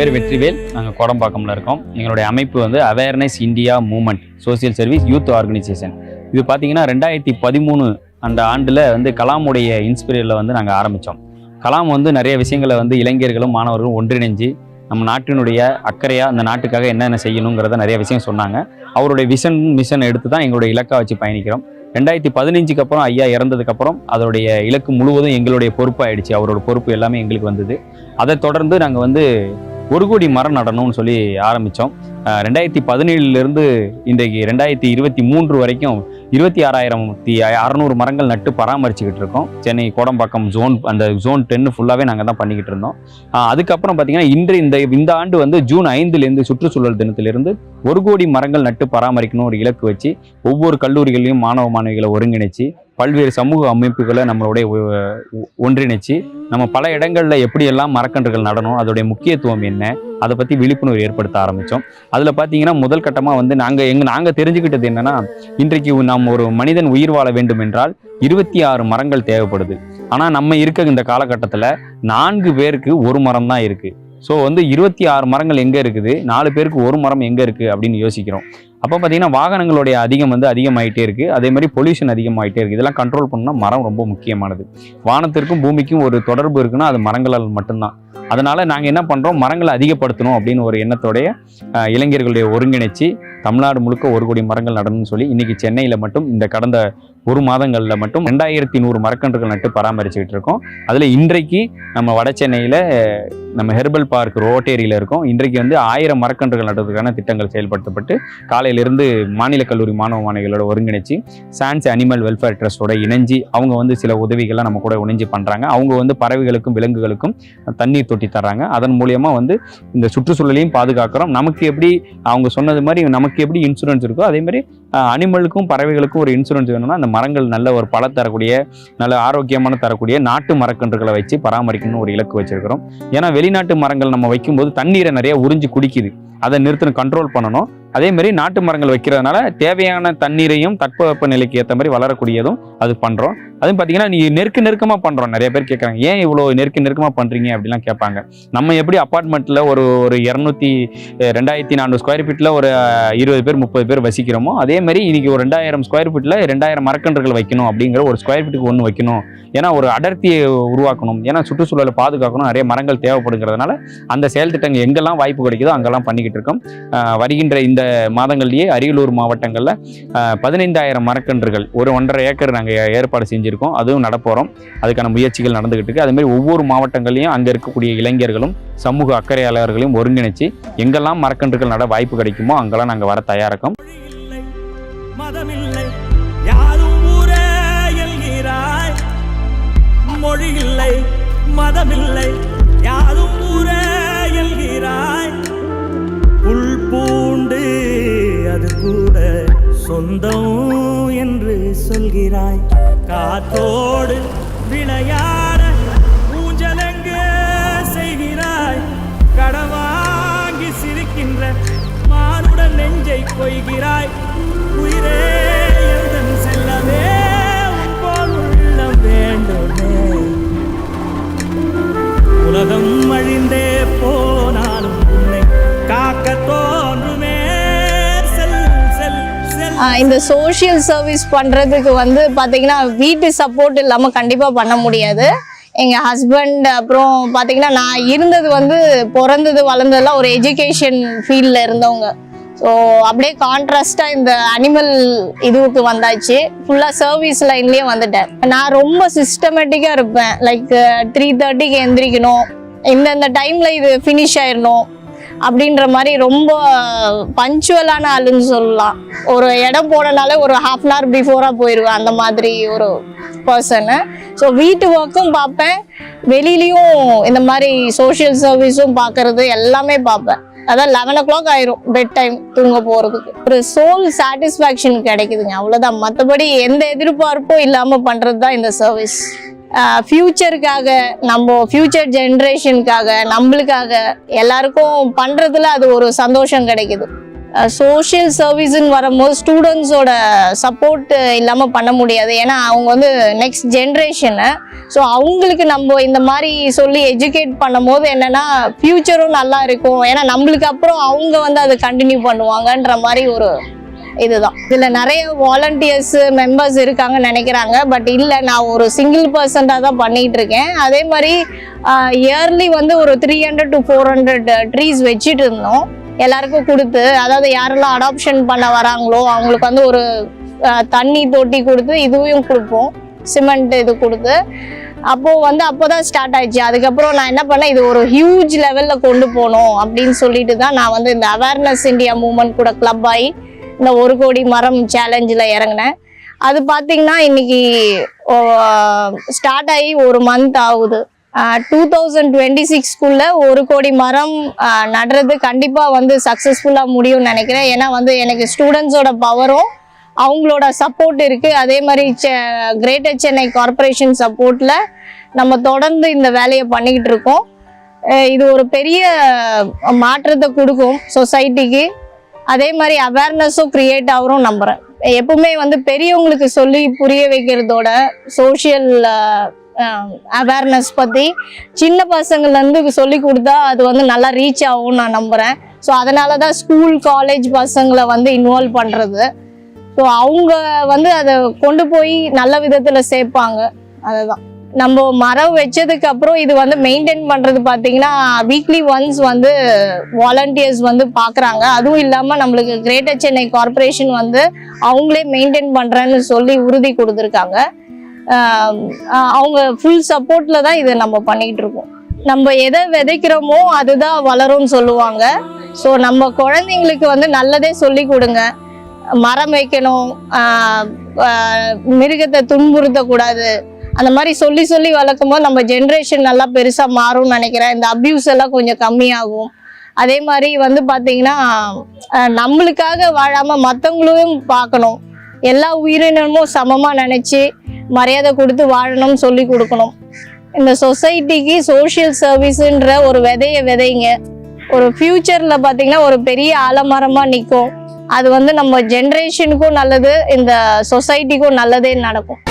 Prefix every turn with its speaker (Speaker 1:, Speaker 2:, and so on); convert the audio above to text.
Speaker 1: பேர் வெற்றிவேல். நாங்கள் கோடம்பாக்கம்ல இருக்கோம். எங்களுடைய அமைப்பு வந்து awareness India movement social service youth organisation. இது பார்த்தீங்கன்னா 2013 அந்த ஆண்டில் வந்து கலாமுடைய இன்ஸ்பிரேஷனில் வந்து நாங்கள் ஆரம்பித்தோம். கலாம் வந்து நிறைய விஷயங்களை வந்து இளைஞர்களும் மாணவர்களும் ஒன்றிணைஞ்சு நம்ம நாட்டினுடைய அக்கறையாக அந்த நாட்டுக்காக என்னென்ன செய்யணுங்கிறத நிறைய விஷயம் சொன்னாங்க. அவருடைய மிஷன் எடுத்து தான் எங்களுடைய இலக்கை வச்சு பயணிக்கிறோம். 2015க்கு அப்புறம் ஐயா இறந்ததுக்கப்புறம் அதோடைய இலக்கு முழுவதும் எங்களுடைய பொறுப்பாயிடுச்சு. அவரோட பொறுப்பு எல்லாமே எங்களுக்கு வந்தது. அதை தொடர்ந்து நாங்கள் வந்து 1 கோடி மரம் நடணும்னு சொல்லி ஆரம்பித்தோம். 2017 இன்றைக்கு 2023 வரைக்கும் 26,600 மரங்கள் நட்டு பராமரிச்சுக்கிட்டு இருக்கோம். சென்னை கோடம்பாக்கம் அந்த ஜோன் 10 ஃபுல்லாகவே நாங்கள் தான் பண்ணிக்கிட்டு இருந்தோம். அதுக்கப்புறம் பார்த்தீங்கன்னா இந்த ஆண்டு வந்து ஜூன் 5 சுற்றுச்சூழல் தினத்திலிருந்து 1 கோடி மரங்கள் நட்டு பராமரிக்கணும் ஒரு இலக்கு வச்சு ஒவ்வொரு கல்லூரிகளையும் மாணவிகளை ஒருங்கிணைச்சு பல்வேறு சமூக அமைப்புகளை நம்மளுடைய ஒன்றிணைச்சு நம்ம பல இடங்களில் எப்படியெல்லாம் மரக்கன்றுகள் நடணும், அதோடைய முக்கியத்துவம் என்ன, அதை பற்றி விழிப்புணர்வு ஏற்படுத்த ஆரம்பித்தோம். அதில் பார்த்தீங்கன்னா முதல் கட்டமாக வந்து நாங்கள் தெரிஞ்சுக்கிட்டது என்னென்னா, இன்றைக்கு நாம் ஒரு மனிதன் உயிர் வாழ வேண்டும் என்றால் 26 மரங்கள் தேவைப்படுது. ஆனால் நம்ம இருக்க இந்த காலகட்டத்தில் 4 பேருக்கு 1 மரம் தான் இருக்குது. ஸோ வந்து 26 மரங்கள் எங்கே இருக்குது, 4 பேருக்கு 1 மரம் எங்கே இருக்குது அப்படின்னு யோசிக்கிறோம். அப்போ பார்த்தீங்கன்னா வாகனங்களுடைய அதிகமாகிட்டே இருக்குது. அதே மாதிரி பொல்யூஷன் அதிகமாகிட்டே இருக்குது. இதெல்லாம் கண்ட்ரோல் பண்ணால் மரம் ரொம்ப முக்கியமானது. வானத்திற்கும் பூமிக்கும் ஒரு தொடர்பு இருக்குன்னா அது மரங்களால் மட்டும்தான். அதனால் நாங்கள் என்ன பண்ணுறோம், மரங்களை அதிகப்படுத்தணும் அப்படின்னு ஒரு எண்ணத்தோடைய இளைஞர்களுடைய ஒருங்கிணைச்சி தமிழ்நாடு முழுக்க 1 கோடி மரங்கள் நடணும்னு சொல்லி இன்றைக்கி சென்னையில் மட்டும் இந்த கடந்த 1 மாதங்களில் மட்டும் 2100 மரக்கன்றுகள் நட்டு பராமரிச்சுக்கிட்டு இருக்கோம். அதில் இன்றைக்கு நம்ம வட சென்னையில் நம்ம ஹெர்பல் பார்க் ரோட்டேரியில் இருக்கோம். இன்றைக்கு வந்து 1000 மரக்கன்றுகள் நடுறதுக்கான திட்டங்கள் செயல்படுத்தப்பட்டு காலையிலிருந்து மாநில கல்லூரி மாணவிகளோட ஒருங்கிணைச்சு சான்ஸ் அனிமல் வெல்ஃபேர் ட்ரஸ்டோட இணைஞ்சி அவங்க வந்து சில உதவிகள்லாம் நம்ம கூட இணைஞ்சு பண்ணுறாங்க. அவங்க வந்து பறவைகளுக்கும் விலங்குகளுக்கும் தண்ணீர் தொட்டி தர்றாங்க. அதன் மூலியமாக வந்து இந்த சுற்றுச்சூழலையும் பாதுகாக்கிறோம். நமக்கு எப்படி அவங்க சொன்னது மாதிரி நமக்கு எப்படி இன்சூரன்ஸ் இருக்கோ அதே மாதிரி அனிமலுக்கும் பறவைகளுக்கும் ஒரு இன்சூரன்ஸ் வேணும்னா அந்த மரங்கள் நல்ல ஒரு பலம் தரக்கூடிய நல்ல ஆரோக்கியமான தரக்கூடிய நாட்டு மரக்கன்றுகளை வச்சு பராமரிக்கணும்னு ஒரு இலக்கு வச்சிருக்கிறோம். ஏன்னா வெளிநாட்டு மரங்கள் நம்ம வைக்கும்போது தண்ணீரை நிறைய உறிஞ்சி குடிக்குது. அதை நிறுத்தணும், கண்ட்ரோல் பண்ணணும். அதே மாதிரி நாட்டு மரங்கள் வைக்கிறதுனால தேவையான தண்ணீரையும் தட்பவெப்ப நிலைக்கு ஏற்ற மாதிரி வளரக்கூடியதும் அது பண்ணுறோம். அதுவும் பார்த்தீங்கன்னா நீ நெருக்கமாக பண்ணுறோம். நிறைய பேர் கேட்குறாங்க, ஏன் இவ்வளோ நெருக்கமாக பண்ணுறீங்க அப்படிலாம் கேட்பாங்க. நம்ம எப்படி அப்பார்ட்மெண்ட்டில் ஒரு 2400 ஸ்கொயர் ஃபீட்டில் ஒரு 20 பேர் 30 பேர் வசிக்கிறோமோ அதே மாதிரி இன்னைக்கு ஒரு 2000 ஸ்கொயர் ஃபீட்டில் 2000 மரக்கன்றுகள் வைக்கணும் அப்படிங்கிற ஒரு ஸ்கொயர் ஃபீட்டுக்கு 1 வைக்கணும். ஏன்னா ஒரு அடர்த்தியை உருவாக்கணும், ஏன்னா சுற்றுச்சூழலை பாதுகாக்கணும், நிறைய மரங்கள் தேவைப்படுங்கிறதுனால அந்த செயல் திட்டங்கள் எங்கெல்லாம் வாய்ப்பு கிடைக்குதோ அங்கெல்லாம் பண்ணிக்கிட்டு இருக்கோம். வருகின்ற இந்த மாதங்கள்லேயே அரியலூர் மாவட்டங்களில் 15,000 மரக்கன்றுகள் 1.5 ஏக்கர் நாங்கள் ஏற்பாடு செஞ்சுருக்கோம். அதுவும் நடப்போகிறோம். அதுக்கான முயற்சிகள் நடந்துகிட்டு இருக்கு. அதே மாதிரி ஒவ்வொரு மாவட்டங்கள்லையும் அங்கே இருக்கக்கூடிய இளைஞர்களும் சமூக அக்கறையாளர்களையும் ஒருங்கிணைச்சு எங்கெல்லாம் மரக்கன்றுகள் நட வாய்ப்பு கிடைக்குமோ அங்கெல்லாம் நாங்கள் வர தயாரிக்கோம்.
Speaker 2: மதமில்லை யாரும் ஊரே என்கிறாய், மொழி இல்லை மதமில்லை யாரும் ஊரே என்கிறாய், புல் பூண்டு அது கூட சொந்தம் என்று சொல்கிறாய், காத்தோடு விளையாட ஊஞ்சலெங்கே செய்கிறாய், கடவாங்கி சிரிக்கின்ற மானுடன் நெஞ்சை கொய்கிறாய், உயிரே எந்தன் செல்லவே உன் போல் உள்ளம் வேண்டுமே, உலகம் அழிந்தே போனாலும் உன்னை காக்க தோன்றுமே.
Speaker 3: இந்த சோஷியல் சர்வீஸ் பண்ணுறதுக்கு வந்து பார்த்தீங்கன்னா வீட்டு சப்போர்ட் இல்லாமல் கண்டிப்பாக பண்ண முடியாது. எங்கள் ஹஸ்பண்ட் அப்புறம் பார்த்தீங்கன்னா நான் இருந்தது வந்து பிறந்தது வளர்ந்ததெல்லாம் ஒரு எஜுகேஷன் ஃபீல்டில் இருந்தவங்க. ஸோ அப்படியே கான்ட்ராஸ்டாக இந்த அனிமல் இதுவுக்கு வந்தாச்சு. ஃபுல்லாக சர்வீஸ் லைன்லேயே வந்துட்டேன். நான் ரொம்ப சிஸ்டமேட்டிக்காக இருப்பேன். லைக் 3:30க்கு எந்திரிக்கணும், இந்த டைமில் இது ஃபினிஷ் ஆயிடணும் அப்படின்ற மாதிரி ரொம்ப பஞ்சுவலான ஆளுன்னு சொல்லலாம். ஒரு இடம் போனனாலே ஒரு 1/2 hour பிஃபோராக போயிடுவேன், அந்த மாதிரி ஒரு பர்சனு. ஸோ வீட்டு ஒர்க்கும் பார்ப்பேன், வெளியிலையும் இந்த மாதிரி சோஷியல் சர்வீஸும் பார்க்கறது எல்லாமே பார்ப்பேன். அதான் 11 o'clock ஆயிரும் பெட் டைம் தூங்க போகிறதுக்கு. ஒரு சோல் சாட்டிஸ்ஃபேக்ஷன் கிடைக்குதுங்க, அவ்வளோதான். மற்றபடி எந்த எதிர்பார்ப்பும் இல்லாமல் பண்ணுறது தான் இந்த சர்வீஸ். ஃப்யூச்சருக்காக, நம்ம ஃப்யூச்சர் ஜென்ரேஷனுக்காக, நம்மளுக்காக எல்லாருக்கும் பண்ணுறதுல அது ஒரு சந்தோஷம் கிடைக்குது. சோஷியல் சர்வீஸ்ன்னு வரும்போது ஸ்டூடெண்ட்ஸோட சப்போர்ட் இல்லாமல் பண்ண முடியாது. ஏன்னா அவங்க வந்து நெக்ஸ்ட் ஜென்ரேஷனு. ஸோ அவங்களுக்கு நம்ம இந்த மாதிரி சொல்லி எஜுகேட் பண்ணும் போது என்னென்னா ஃப்யூச்சரும் நல்லா இருக்கும். ஏன்னா நம்மளுக்கு அப்புறம் அவங்க வந்து அதை கண்டினியூ பண்ணுவாங்கன்ற மாதிரி ஒரு இதுதான். இதில் நிறைய வாலண்டியர்ஸ் மெம்பர்ஸ் இருக்காங்கன்னு நினைக்கிறாங்க. பட் இல்லை, நான் ஒரு சிங்கிள் பர்சன்டாக தான் பண்ணிகிட்டு இருக்கேன். அதே மாதிரி இயர்லி வந்து ஒரு 300 to 400 ட்ரீஸ் வச்சுட்டு இருந்தோம் எல்லாருக்கும் கொடுத்து. அதாவது யாரெல்லாம் அடாப்ஷன் பண்ண வராங்களோ அவங்களுக்கு வந்து ஒரு தண்ணி தொட்டி கொடுத்து இதுவும் கொடுப்போம், சிமெண்ட் இது கொடுத்து. அப்போதான் ஸ்டார்ட் ஆயிடுச்சு. அதுக்கப்புறம் நான் என்ன பண்ணேன், இது ஒரு ஹியூஜ் லெவலில் கொண்டு போகணும் அப்படின்னு சொல்லிட்டு தான் நான் வந்து இந்த அவேர்னஸ் இந்தியா மூமெண்ட் கூட கிளப் ஆகி இந்த 1 கோடி மரம் சேலஞ்சில் இறங்கினேன். அது பார்த்தீங்கன்னா இன்னைக்கு ஸ்டார்ட் ஆகி 1 மந்த் ஆகுது. 2026க்குள்ள 1 கோடி மரம் நடுறது கண்டிப்பாக வந்து சக்ஸஸ்ஃபுல்லாக முடியும்னு நினைக்கிறேன். ஏன்னா வந்து எனக்கு ஸ்டூடெண்ட்ஸோட பவரும் அவங்களோட சப்போர்ட் இருக்குது. அதே மாதிரி கிரேட்டர் சென்னை கார்பரேஷன் சப்போர்ட்டில் நம்ம தொடர்ந்து இந்த வேலையை பண்ணிக்கிட்டு இருக்கோம். இது ஒரு பெரிய மாற்றத்தை கொடுக்கும் சொசைட்டிக்கு. அதே மாதிரி அவேர்னஸும் கிரியேட் ஆகும் நம்புகிறேன். எப்பவுமே வந்து பெரியவங்களுக்கு சொல்லி புரிய வைக்கிறதோட சோஷியல் அவேர்னஸ் பற்றி சின்ன பசங்கள்லேருந்து சொல்லி கொடுத்தா அது வந்து நல்லா ரீச் ஆகும்னு நான் நம்புகிறேன். ஸோ அதனால தான் ஸ்கூல் காலேஜ் பசங்களை வந்து இன்வால்வ் பண்ணுறது. ஸோ அவங்க வந்து அதை கொண்டு போய் நல்ல விதத்தில் சேர்ப்பாங்க. அதுதான் நம்ம மரம் வச்சதுக்கு அப்புறம் இது வந்து மெயின்டைன் பண்ணுறது பார்த்தீங்கன்னா வீக்லி ஒன்ஸ் வந்து வாலண்டியர்ஸ் வந்து பார்க்குறாங்க. அதுவும் இல்லாமல் நம்மளுக்கு கிரேட்டர் சென்னை கார்பரேஷன் வந்து அவங்களே மெயின்டைன் பண்ணுறேன்னு சொல்லி உறுதி கொடுத்துருக்காங்க. அவங்க ஃபுல் சப்போர்ட்டில் தான் இதை நம்ம பண்ணிக்கிட்டு இருக்கோம். நம்ம எதை விதைக்கிறோமோ அதுதான் வளரும்னு சொல்லுவாங்க. ஸோ நம்ம குழந்தைங்களுக்கு வந்து நல்லதே சொல்லி கொடுங்க. மரம் வைக்கணும், மிருகத்தை துன்புறுத்தக்கூடாது, அந்த மாதிரி சொல்லி சொல்லி வளர்க்கும் போது நம்ம ஜென்ரேஷன் நல்லா பெருசாக மாறும்னு நினைக்கிறேன். இந்த அப்யூஸ் எல்லாம் கொஞ்சம் கம்மியாகும். அதே மாதிரி வந்து பார்த்தீங்கன்னா நம்மளுக்காக வாழாமல் மற்றவங்களையும் பார்க்கணும். எல்லா உயிரினமும் சமமாக நினச்சி மரியாதை கொடுத்து வாழணும்னு சொல்லி கொடுக்கணும். இந்த சொசைட்டிக்கு சோஷியல் சர்வீஸுன்ற ஒரு விதையை விதைங்க. ஒரு ஃப்யூச்சரில் பார்த்தீங்கன்னா ஒரு பெரிய ஆலமரமாக நிற்கும். அது வந்து நம்ம ஜென்ரேஷனுக்கும் நல்லது, இந்த சொசைட்டிக்கும் நல்லதே நடக்கும்.